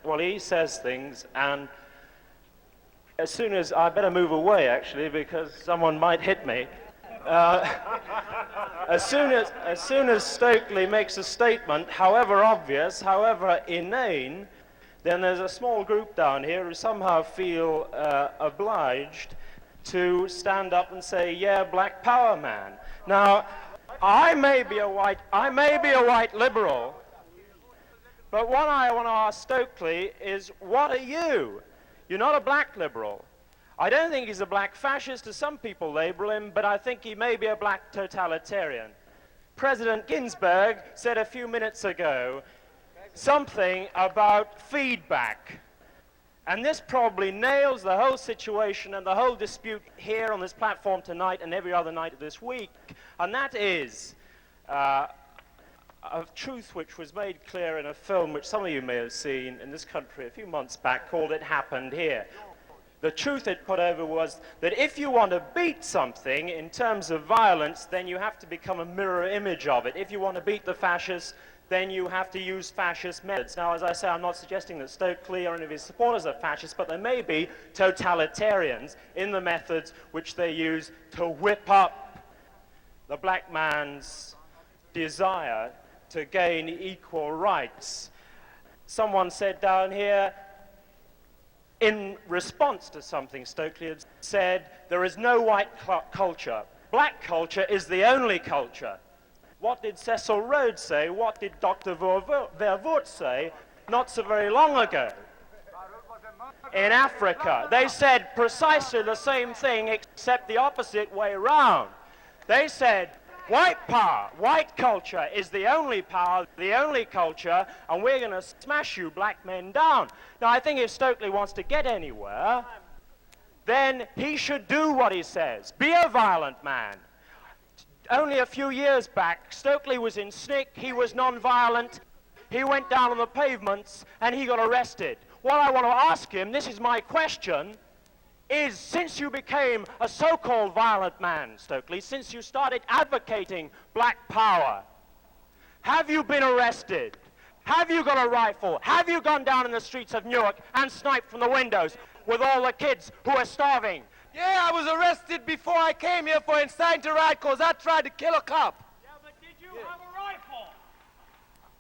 well, he says things, and as soon as, I better move away actually, because someone might hit me. As soon as Stokely makes a statement, however obvious, however inane, then there's a small group down here who somehow feel obliged to stand up and say, yeah, black power, man. Now, I may be a white liberal, but what I want to ask Stokely is, what are you? You're not a black liberal. I don't think he's a black fascist, as some people label him, but I think he may be a black totalitarian. President Ginsberg said a few minutes ago something about feedback. And this probably nails the whole situation and the whole dispute here on this platform tonight and every other night of this week. And that is a truth which was made clear in a film which some of you may have seen in this country a few months back called It Happened Here. The truth it put over was that if you want to beat something in terms of violence, then you have to become a mirror image of it. If you want to beat the fascists, then you have to use fascist methods. Now, as I say, I'm not suggesting that Stokely or any of his supporters are fascists, but there may be totalitarians in the methods which they use to whip up the black man's desire to gain equal rights. Someone said down here, in response to something Stokely had said, there is no white culture. Black culture is the only culture. What did Cecil Rhodes say? What did Dr. Verwoerd say not so very long ago? In Africa, they said precisely the same thing except the opposite way round. They said, white power, white culture is the only power, the only culture, and we're going to smash you black men down. Now, I think if Stokely wants to get anywhere, then he should do what he says. Be a violent man. Only a few years back, Stokely was in SNCC, he was non-violent, he went down on the pavements, and he got arrested. What I want to ask him, this is my question, is since you became a so-called violent man, Stokely, since you started advocating black power, have you been arrested? Have you got a rifle? Have you gone down in the streets of Newark and sniped from the windows with all the kids who are starving? Yeah, I was arrested before I came here for inciting to riot because I tried to kill a cop. Yeah, but did you have a rifle?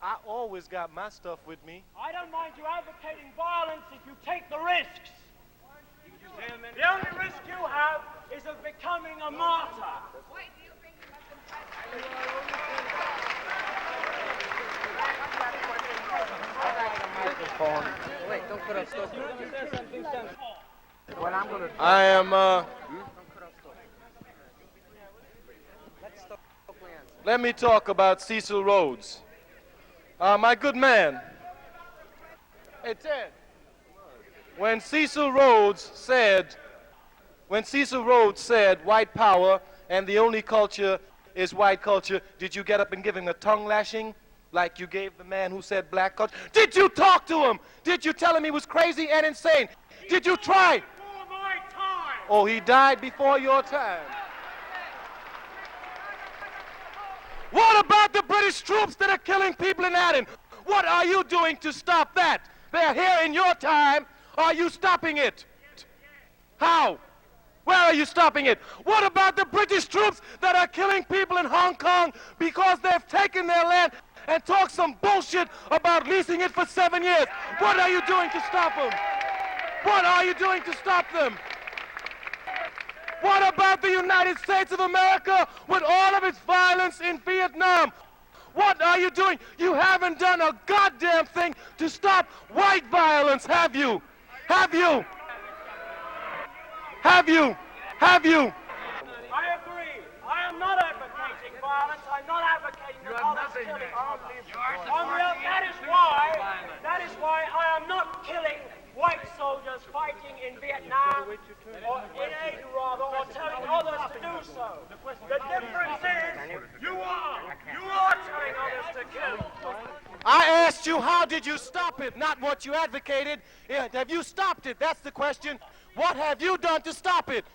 I always got my stuff with me. I don't mind you advocating violence if you take the risks. The only risk you have is of becoming a martyr. Wait, don't put up stuff. I am, let me talk about Cecil Rhodes. My good man. Hey, Ted. When Cecil Rhodes said white power and the only culture is white culture, did you get up and give him a tongue lashing like you gave the man who said black culture? Did you talk to him? Did you tell him he was crazy and insane? Did you try? Before my time. Oh, he died before your time. What about the British troops that are killing people in Aden? What are you doing to stop that? They're here in your time. Are you stopping it? How? Where are you stopping it? What about the British troops that are killing people in Hong Kong because they've taken their land and talked some bullshit about leasing it for 7 years? What are you doing to stop them? What are you doing to stop them? What about the United States of America with all of its violence in Vietnam? What are you doing? You haven't done a goddamn thing to stop white violence, have you? Have you? Have you? Have you? I agree. I am not advocating violence. I'm not advocating that others killing. That is why I am not killing white soldiers fighting in Vietnam, or in Aden rather, or telling others to do so. The difference is, you are telling others to kill. I asked you, how did you stop it? Not what you advocated. Yeah, have you stopped it? That's the question. What have you done to stop it?